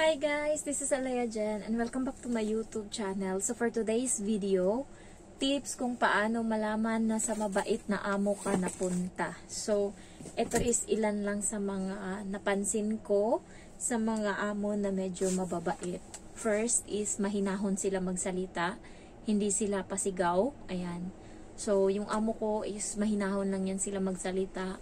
Hi guys, this is Alea Jen and welcome back to my YouTube channel. So for today's video, tips kung paano malaman na sa mabait na amo ka napunta. So ito is ilan lang sa mga napansin ko sa mga amo na medyo mababait. First is mahinahon sila magsalita, hindi sila pasigaw. Ayan. So yung amo ko is mahinahon lang yan sila magsalita.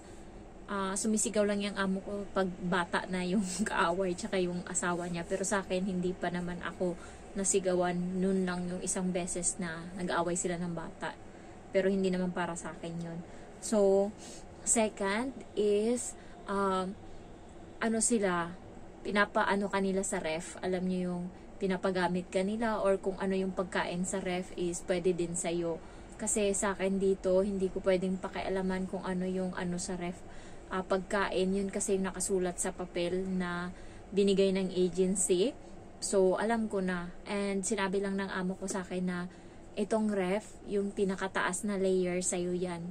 Sumisigaw lang yung amo ko pag bata na yung kaaway tsaka yung asawa niya, pero sa akin hindi pa naman ako nasigawan, nun lang yung isang beses na nag-aaway sila ng bata, pero hindi naman para sa akin yun. So second is ano sila, pinapaano kanila sa ref, alam niyo yung pinapagamit kanila, or kung ano yung pagkain sa ref is pwede din sa'yo, kasi sa akin dito hindi ko pwedeng pakialaman kung ano yung ano sa ref. Pagkain, yun kasi yung nakasulat sa papel na binigay ng agency. So, alam ko na. And sinabi lang ng amo ko sa akin na itong ref, yung pinakataas na layer sa'yo yan.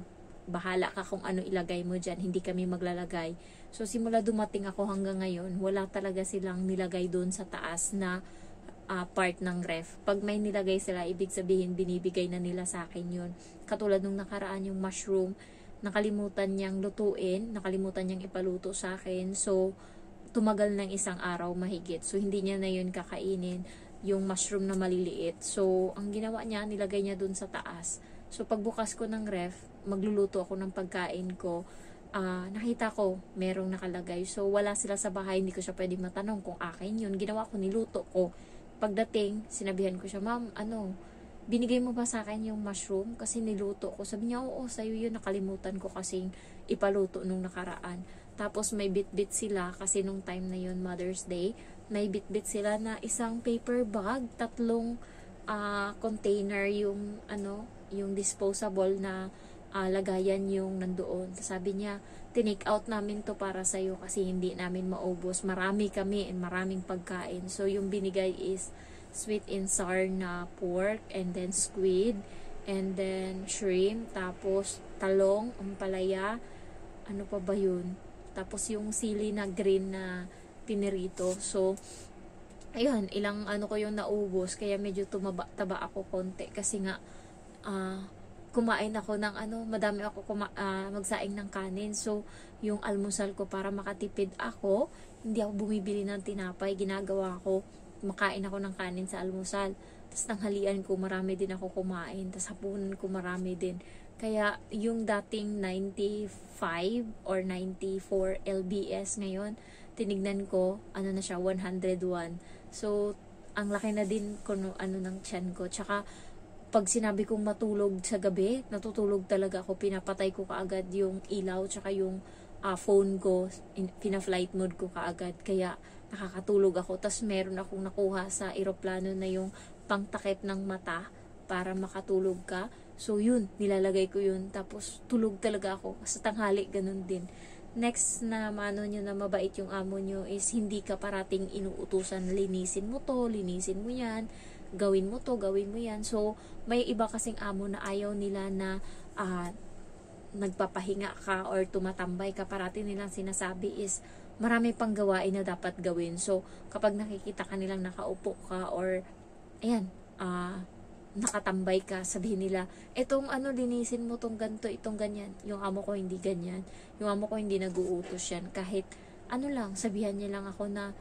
Bahala ka kung ano ilagay mo dyan. Hindi kami maglalagay. So, simula dumating ako hanggang ngayon, wala talaga silang nilagay doon sa taas na part ng ref. Pag may nilagay sila, ibig sabihin, binibigay na nila sa akin yun. Katulad nung nakaraan yung mushroom, nakalimutan niyang lutuin, nakalimutan niyang ipaluto sa akin. So, tumagal ng isang araw mahigit. So, hindi niya na yun kakainin, yung mushroom na maliliit. So, ang ginawa niya, nilagay niya dun sa taas. So, pagbukas ko ng ref, magluluto ako ng pagkain ko, nakita ko, merong nakalagay. So, wala sila sa bahay, hindi ko siya pwede matanong kung akin yun. Ginawa ko, niluto ko. Pagdating, sinabihan ko siya, "Ma'am, binigay mo ba sa akin yung mushroom? Kasi niluto ko." Sabi niya, "Oo, sa'yo yun. Nakalimutan ko kasing ipaluto nung nakaraan." Tapos may bit-bit sila kasi nung time na yun, Mother's Day, may bit-bit sila na isang paper bag, 3 container yung yung disposable na lagayan yung nandoon. Sabi niya, "Tinake out namin to para sa'yo kasi hindi namin maubos. Marami kami and maraming pagkain." So yung binigay is sweet and sour na pork, and then squid, and then shrimp, tapos talong, ampalaya, ano pa ba yun? Tapos yung sili na green na pinirito. So, ayun, ilang ko yung naubos, kaya medyo taba ako konti, kasi nga, kumain ako ng madami ako magsaing ng kanin. So, yung almusal ko, para makatipid ako, hindi ako bumibili ng tinapay, ginagawa ko, makain ako ng kanin sa almusal. Tapos tanghalian ko, marami din ako kumain. Tapos hapunan ko, marami din. Kaya yung dating 95 or 94 LBS ngayon, tinignan ko, na siya, 101. So, ang laki na din ng tiyan ko. Tsaka, pag sinabi kong matulog sa gabi, natutulog talaga ako. Pinapatay ko kaagad yung ilaw, tsaka yung phone ko, pina-flight mode ko kaagad. Kaya, nakakatulog ako. Tapos meron akong nakuha sa eroplano na yung pangtakip ng mata para makatulog ka. So yun, nilalagay ko yun. Tapos tulog talaga ako. Sa tanghali, ganun din. Next na nyo na mabait yung amo nyo is hindi ka parating inuutusan, linisin mo to, linisin mo yan, gawin mo to, gawin mo yan. So may iba kasing amo na ayaw nila na nagpapahinga ka or tumatambay ka. Parating nilang sinasabi is marami pang gawain na dapat gawin. So, kapag nakikita ka nilang nakaupo ka or, ayan, nakatambay ka, sabihin nila, "Etong linisin mo tong ganito, itong ganyan." Yung amo ko hindi ganyan. Yung amo ko hindi nag-uutos yan. Kahit, lang, sabihan niya lang ako na,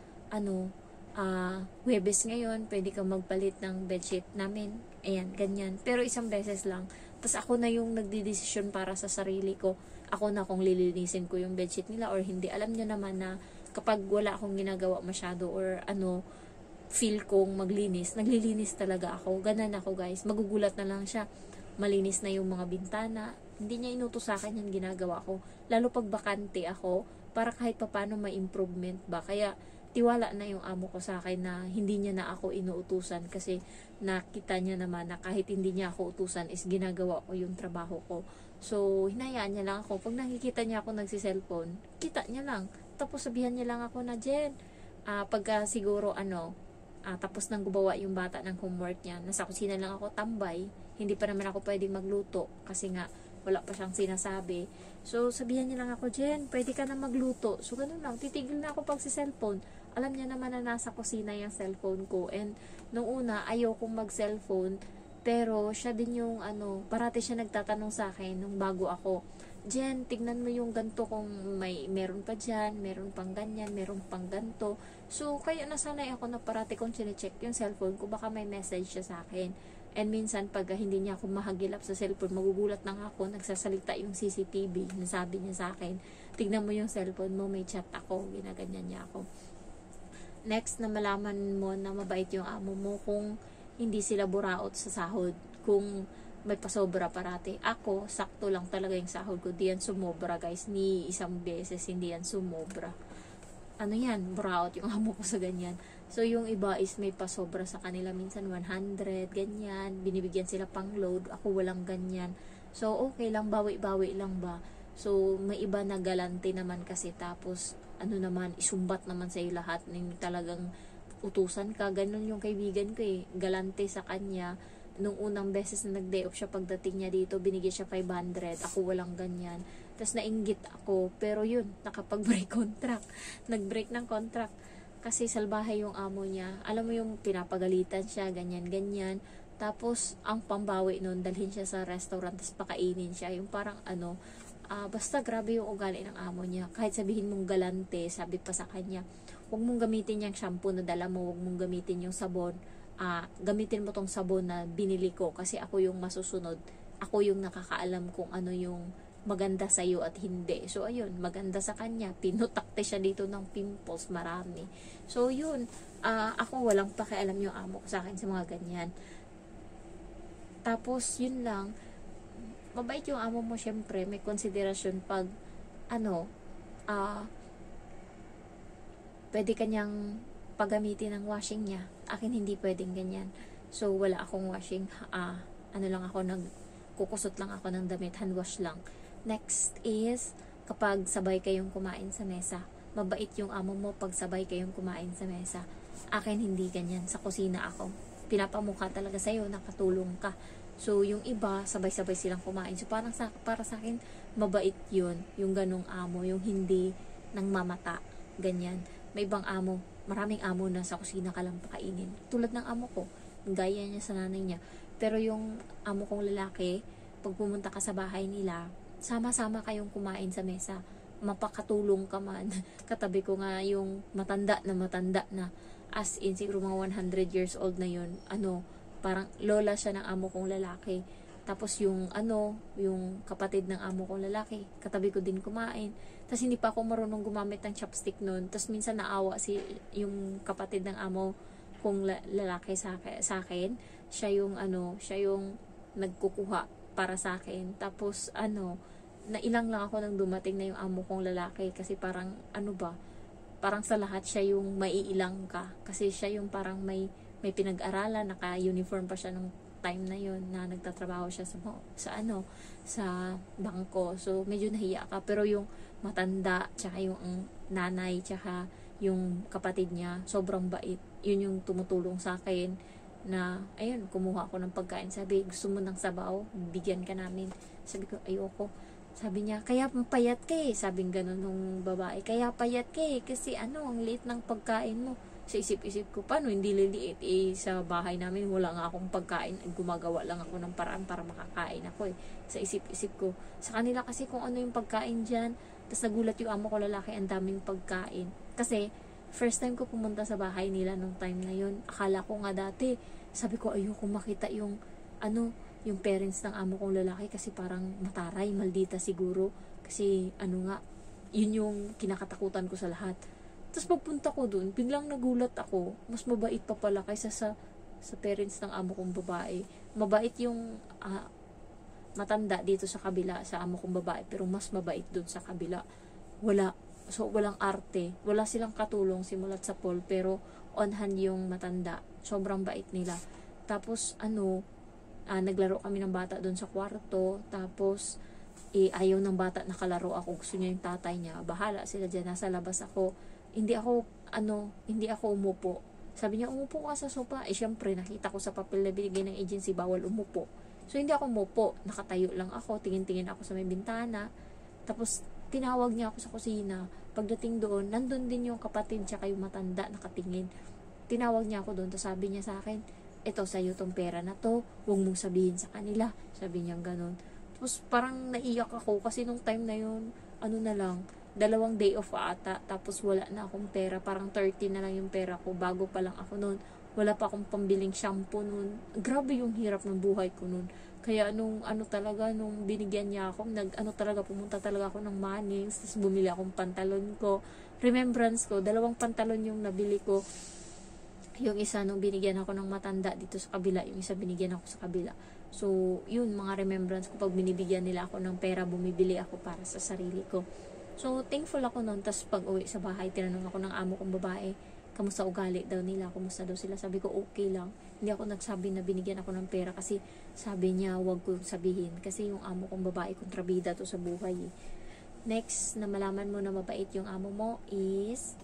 Huwebes ngayon, pwede kang magpalit ng bedsheet namin. Ayan, ganyan. Pero isang beses lang. Tapos ako na yung nagdidesisyon para sa sarili ko. Ako na kung lilinisin ko yung bedsheet nila or hindi. Alam nyo naman na kapag wala akong ginagawa masyado or feel kong maglinis, naglilinis talaga ako. Ganan ako, guys. Magugulat na lang siya. Malinis na yung mga bintana. Hindi niya inutos sa akin yung ginagawa ko. Lalo pag bakante ako, para kahit papano may improvement ba. Kaya tiwala na yung amo ko sa akin na hindi niya na ako inuutusan, kasi nakita niya naman na kahit hindi niya ako utusan is ginagawa ko yung trabaho ko. So, hinayaan niya lang ako. Pag nakikita niya ako nagsiselfone, kita niya lang. Tapos sabihan niya lang ako na, "Jen, pagka siguro tapos nang gumawa yung bata ng homework niya, nasa kusina lang ako tambay, hindi pa naman ako pwedeng magluto kasi nga wala pa siyang sinasabi. So, sabihan niya lang ako, "Jen, pwede ka na magluto." So, ganun lang. Titigil na ako pag si cellphone. alam niya naman na nasa kusina yung cellphone ko. And nung una, ayaw kong mag-cellphone. Pero siya din yung parati siya nagtatanong sa akin nung bago ako. Jen, tignan mo yung ganto kung meron pa dyan, meron pang ganyan, meron pang ganto. So, kaya nasanay ako na parati kong chinecheck yung cellphone ko, baka may message siya sa akin. And minsan, pag hindi niya ako mahagilap sa cellphone, magugulat na nga ako, nagsasalita yung CCTV, nasabi niya sa akin, tignan mo yung cellphone mo, may chat ako, ginaganyan niya ako. Next, na malaman mo na mabait yung amo mo kung hindi sila buraot sa sahod, kung may pasobra parati. Ako, sakto lang talaga yung sahod ko. Di yan sumobra, guys. Ni isang beses, hindi yan sumobra. Ano yan? Buraot yung amo ko sa ganyan. So, yung iba is may pasobra sa kanila. Minsan 100, ganyan. Binibigyan sila pang load. Ako walang ganyan. So, okay lang. Bawi-bawi lang ba? So, may iba na galante naman kasi. Tapos, naman, isumbat naman sa lahat. Talagang utusan ka. Ganun yung kaibigan ko eh. Galante sa kanya. Nung unang beses na nag-day off siya, pagdating niya dito, binigyan siya 500. Ako walang ganyan. Tapos nainggit ako. Pero yun, nakapag-break contract. Nag-break ng contract. Kasi salbahe yung amo niya. Alam mo yung pinapagalitan siya, ganyan-ganyan. Tapos, ang pambawi nun, dalhin siya sa restaurant, tapos pakainin siya. Yung parang basta grabe yung ugali ng amo niya. Kahit sabihin mong galante, sabi pa sa kanya, huwag mong gamitin yung shampoo na dala mo, huwag mong gamitin yung sabon. Gamitin mo tong sabon na binili ko kasi ako yung masusunod. Ako yung nakakaalam kung ano yung maganda sa iyo at hindi. So, ayun, maganda sa kanya. Pinutakte siya dito ng pimples, marami. So, yun. Ako walang pakialam yung amo ko sa akin sa mga ganyan. Tapos, yun lang. Mabait yung amo mo, syempre. May konsiderasyon pag, pwede kanyang paggamitin ng washing niya. Akin hindi pwedeng ganyan. So, wala akong washing. Kukusot lang ako ng damit. Hand wash lang. Next is, kapag sabay kayong kumain sa mesa. Mabait yung amo mo pag sabay kayong kumain sa mesa. Akin hindi ganyan. Sa kusina ako. Pinapamukha talaga sa'yo, nakatulong ka. So, yung iba, sabay-sabay silang kumain. So, para sa akin, mabait yun. Yung ganong amo. Yung hindi nang mamata. Ganyan. May ibang amo. Maraming amo na sa kusina ka lang pakainin. Tulad ng amo ko. Gaya niya sa nanay niya. Pero yung amo kong lalaki, pag pumunta ka sa bahay nila, sama-sama kayong kumain sa mesa. Mapakatulong ka man. Katabi ko nga yung matanda na. As in, siguro mga 100 years old na yun. Parang lola siya ng amo kong lalaki. Tapos yung kapatid ng amo kong lalaki, katabi ko din kumain. Tapos hindi pa ako marunong gumamit ng chopstick noon. Tapos minsan naawa yung kapatid ng amo kong lalaki sa akin. Siya yung nagkukuha para sa akin. Tapos nailang lang ako nang dumating na yung amo kong lalaki kasi parang parang sa lahat siya yung maiilang ka. Kasi siya yung parang may pinag-aralan, naka-uniform pa siya nung time na yun na nagtatrabaho siya sa bangko. So, medyo nahiya ka. Pero yung matanda, tsaka yung nanay, tsaka yung kapatid niya, sobrang bait. Yun yung tumutulong sa akin na, ayun, kumuha ako ng pagkain. Sabi, gusto mo ng sabaw? Bigyan ka namin. Sabi ko, ayoko. Sabi niya, kaya payat ka eh. Sabing ganun nung babae. Kaya payat ka eh. Kasi ang liit ng pagkain mo. Sa isip-isip ko, paano hindi liliit? Sa bahay namin, wala nga akong pagkain. Gumagawa lang ako ng paraan para makakain ako eh. Sa isip-isip ko. Sa kanila kasi kung ano yung pagkain dyan, tapos nagulat yung amo ko lalaki, ang daming pagkain. Kasi, first time ko pumunta sa bahay nila nung time na yun. Akala ko nga dati, sabi ko, ayoko makita yung parents ng amo kong lalaki kasi parang mataray, maldita siguro. Kasi, yun yung kinakatakutan ko sa lahat. Tapos pagpunta ko dun, biglang nagulat ako. Mas mabait pa pala kaysa sa parents ng amo kong babae. Mabait yung matanda dito sa kabila, sa amo kong babae. Pero mas mabait dun sa kabila. Walang arte. Wala silang katulong simulat sa pool. Pero on hand yung matanda. Sobrang bait nila. Tapos naglaro kami ng bata dun sa kwarto. Tapos ayaw ng bata nakalaro ako. Gusto niya yung tatay niya. Bahala sila dyan. Nasa labas ako. Hindi ako umupo. Sabi niya, umupo ka sa sopa. Syempre, nakita ko sa papel na binigay ng agency, bawal umupo. So, hindi ako umupo. Nakatayo lang ako. Tingin-tingin ako sa may bintana. Tapos, tinawag niya ako sa kusina. Pagdating doon, nandun din yung kapatid tsaka yung matanda nakatingin. Tinawag niya ako doon, tapos sabi niya sa akin, ito sa'yo tong pera na to, huwag mong sabihin sa kanila. Sabi niya ganun. Tapos parang naiyak ako kasi nung time na yun, ano na lang, 2 day off ata, tapos wala na akong pera, parang 30 na lang yung pera ko, bago pa lang ako noon, wala pa akong pambiling shampoo noon. Grabe yung hirap ng buhay ko noon. Kaya nung binigyan niya ako, pumunta talaga ako ng Mannings, tapos bumili akong pantalon ko. Remembrance ko, 2 pantalon yung nabili ko. Yung isa nung binigyan ako ng matanda dito sa kabila, yung isa binigyan ako sa kabila. So, yun, mga remembrance ko, pag binibigyan nila ako ng pera, bumibili ako para sa sarili ko. So, thankful ako noon. Tapos pag uwi sa bahay, tinanong ako ng amo kong babae, kamusta ugali daw nila, kamusta daw sila. Sabi ko, okay lang. Hindi ako nagsabi na binigyan ako ng pera kasi sabi niya, wag ko sabihin. Kasi yung amo kong babae, kontrabida to sa buhay. Next, na malaman mo na mabait yung amo mo is,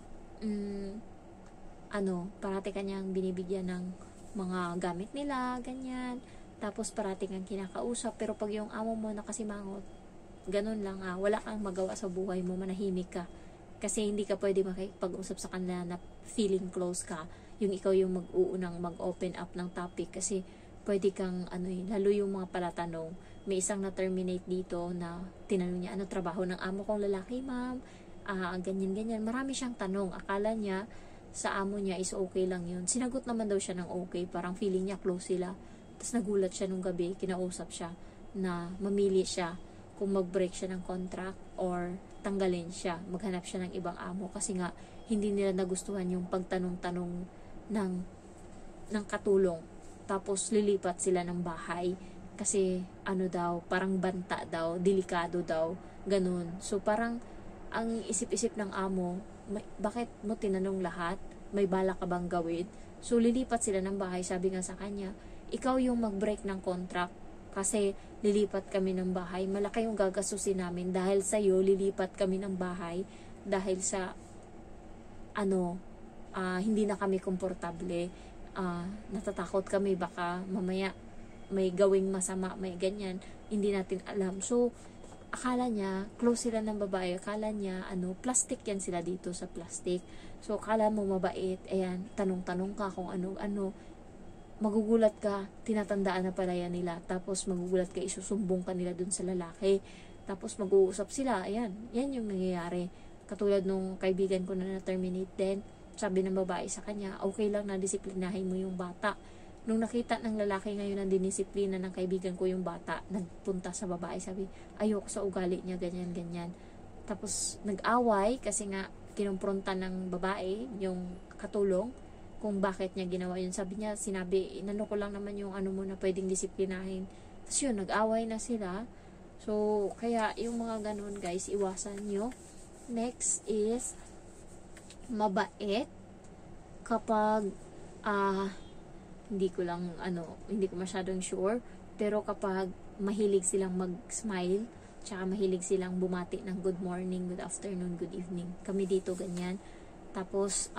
parati kanyang binibigyan ng mga gamit nila, ganyan. Tapos parati kang kinakausap. Pero pag yung amo mo nakasimangot, ganun lang, wala kang magawa sa buhay mo, manahimik ka. Kasi hindi ka pwede makipag-usap sa kanila na feeling close ka. Yung ikaw yung mag-uunang mag-open up ng topic. Kasi pwede kang, lalo yung mga palatanong. May isang na-terminate dito na tinanong niya, ano trabaho ng amo kong lalaki, ma'am? Ganyan-ganyan. Marami siyang tanong. Akala niya, sa amo niya is okay lang yun. Sinagot naman daw siya ng okay. Parang feeling niya close sila. Tapos nagulat siya nung gabi, kinausap siya na mamili siya kung mag-break siya ng contract or tanggalin siya, maghanap siya ng ibang amo kasi nga hindi nila nagustuhan yung pagtanong-tanong ng katulong. Tapos lilipat sila ng bahay kasi parang banta daw, delikado daw, ganun. So parang ang isip-isip ng amo, bakit mo tinanong lahat? May balak ka bang gawin? So lilipat sila ng bahay, sabi nga sa kanya, ikaw yung mag-break ng contract kasi lilipat kami ng bahay. Malaki yung gagastusin namin dahil sa iyo lilipat kami ng bahay dahil sa hindi na kami komportable. Natatakot kami baka mamaya may gawing masama, may ganyan, hindi natin alam. So akala niya close sila ng babae, akala niya plastic yan sila dito sa plastic. So akala mo mabait, ayan, tanong-tanong ka kung ano-ano, magugulat ka, tinatandaan na pala yan nila. Tapos magugulat ka, isusumbong ka nila dun sa lalaki. Tapos mag-uusap sila. Ayan, yan yung nangyayari. Katulad nung kaibigan ko na na-terminate din, sabi ng babae sa kanya, okay lang na disiplinahin mo yung bata. Nung nakita ng lalaki ngayon na dinisiplina ng kaibigan ko yung bata, nagpunta sa babae, sabi, ayoko sa ugali niya, ganyan-ganyan. Tapos nag-away kasi nga kinumpronta ng babae yung katulong kung bakit niya ginawa yun. Sabi niya, inano ko lang naman yung mo na pwedeng disiplinahin. Tapos yun, nag-away na sila. So, kaya yung mga ganun guys, iwasan nyo. Next is, mabait kapag, hindi ko masyadong sure, pero kapag mahilig silang mag-smile, tsaka mahilig silang bumati ng good morning, good afternoon, good evening. Kami dito ganyan. Tapos,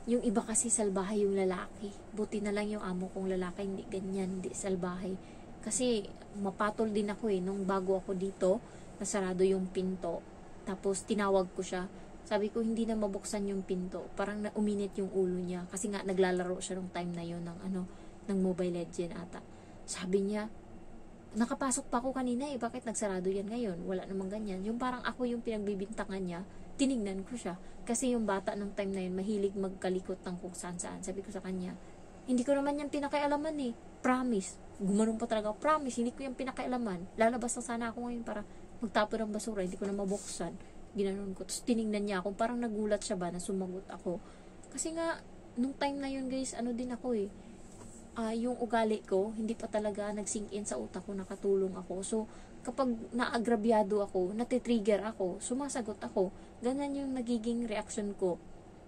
yung iba kasi salbahay yung lalaki. Buti na lang yung amo kong lalaki, hindi ganyan, hindi salbahay. Kasi mapatol din ako nung bago ako dito, nasarado yung pinto. Tapos tinawag ko siya. Sabi ko, hindi na mabuksan yung pinto. Parang uminit yung ulo niya. Kasi nga naglalaro siya nung time na yun ng Mobile Legend ata. Sabi niya, nakapasok pa ako kanina bakit nagsarado yan ngayon? Wala namang ganyan. Yung parang ako yung pinagbibintangan niya, tinignan ko siya. Kasi yung bata ng time na yun, mahilig magkalikot ng kung saan-saan. Sabi ko sa kanya, hindi ko naman yan pinakialaman Promise. Gumanong pa talaga, promise, hindi ko yan pinakialaman. Lalabas na sana ako ngayon para magtapon ng basura, hindi ko na mabuksan. Ginanon ko. Tapos tinignan niya ako, parang nagulat siya ba na sumagot ako. Kasi nga, nung time na yun guys, din ako yung ugali ko, hindi pa talaga nag-sink in sa utak ko, nakatulong ako. So, kapag naagrabyado ako, natitrigger ako, sumasagot ako. Ganyan yung nagiging reaction ko.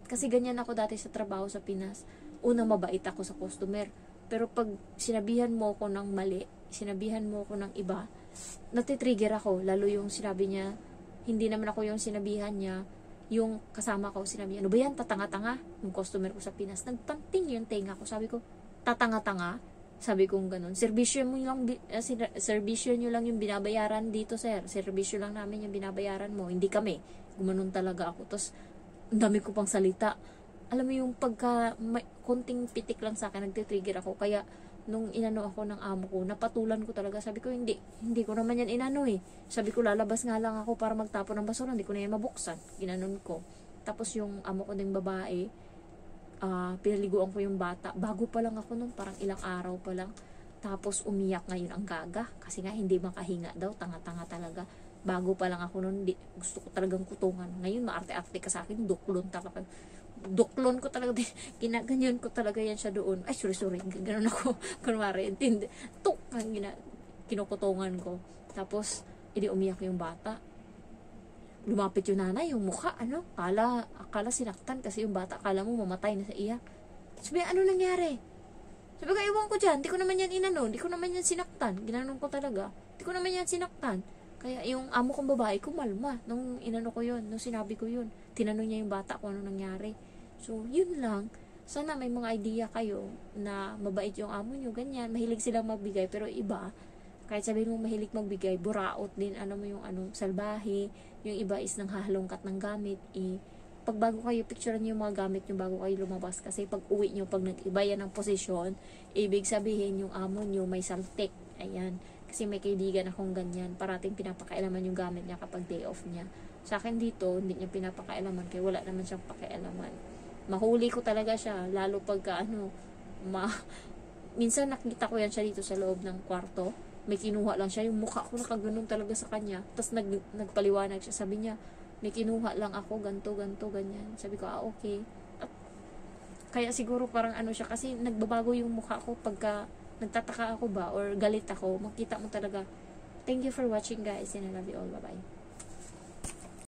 Kasi ganyan ako dati sa trabaho sa Pinas. Una, mabait ako sa customer. Pero pag sinabihan mo ako ng mali, sinabihan mo ako ng iba, natitrigger ako. Lalo yung sinabi niya, hindi naman ako yung sinabihan niya, yung kasama ko, sinabi niya, ano ba yan, tatanga-tanga? Yung customer ko sa Pinas, nagpanting yung tenga ko. Sabi ko, tatanga-tanga? Sabi kong ganun, serbisyo mo lang, serbisyo nyo lang yung binabayaran dito, sir. Serbisyo lang namin yung binabayaran mo. Hindi kami. Gumanon talaga ako. Tapos, ang dami ko pang salita. Alam mo yung pagka, may, konting pitik lang sa akin, nagtitrigger ako. Kaya, nung inano ako ng amo ko, napatulan ko talaga. Sabi ko, hindi ko naman yan inano eh. Sabi ko, lalabas nga lang ako para magtapon ng basura. Hindi ko na yan mabuksan. Ginanon ko. Tapos yung amo ko ding babae, pinaliguan ko yung bata. Bago pa lang ako nun, parang ilang araw pa lang. Tapos umiyak ngayon ang gaga. Kasi nga hindi makahinga daw, tanga-tanga talaga. Bago pa lang ako nun, gusto ko talagang kutungan. Ngayon maarte-arte ka sa akin, duklon talaga. Duklon ko talaga, ginaganyan ko talaga yan siya doon. Ay, sorry, ganoon ako. Kunwari, intindi. Tuk, kinukutungan ko. Tapos, umiyak yung bata. Lumapit yung nanay, yung mukha, akala sinaktan kasi yung bata, akala mo mamatay na sa iyak. Sabi, ano nangyari? Sabi ko, iwan ko dyan, di ko naman yan inano, di ko naman yan sinaktan. Ginanong ko talaga, di ko naman yan sinaktan. Kaya yung amo kong babae, kumalma, nung inano ko yun, nung sinabi ko yun. Tinanong niya yung bata kung ano nangyari. So, yun lang. Sana may mga idea kayo na mabait yung amo nyo, ganyan. Mahilig silang magbigay, pero iba, kahit sabihin mo mahilig magbigay, buraot din, salbahe. Yung iba is nang hahalongkat ng gamit. Pag bago kayo, picturean nyo yung mga gamit nyo bago kayo lumabas. Kasi pag uwi nyo, pag nag-iba yan ng posisyon, ibig sabihin yung amo nyo may saltik. Ayan. Kasi may kaibigan akong ganyan. Parating pinapakailaman yung gamit niya kapag day off niya. Sa akin dito, hindi niya pinapakailaman. Kaya wala naman siyang pakialaman. Mahuli ko talaga siya. Lalo pagka minsan nakita ko yan siya dito sa loob ng kwarto. May kinuha lang siya, yung mukha ko nakaganon talaga sa kanya. Tapos nagpaliwanag siya, sabi niya, may kinuha lang ako, ganto, ganyan. Sabi ko, okay. At, kaya siguro parang siya, kasi nagbabago yung mukha ko pagka nagtataka ako ba, or galit ako, makita mo talaga. Thank you for watching guys, and I love you all, bye-bye.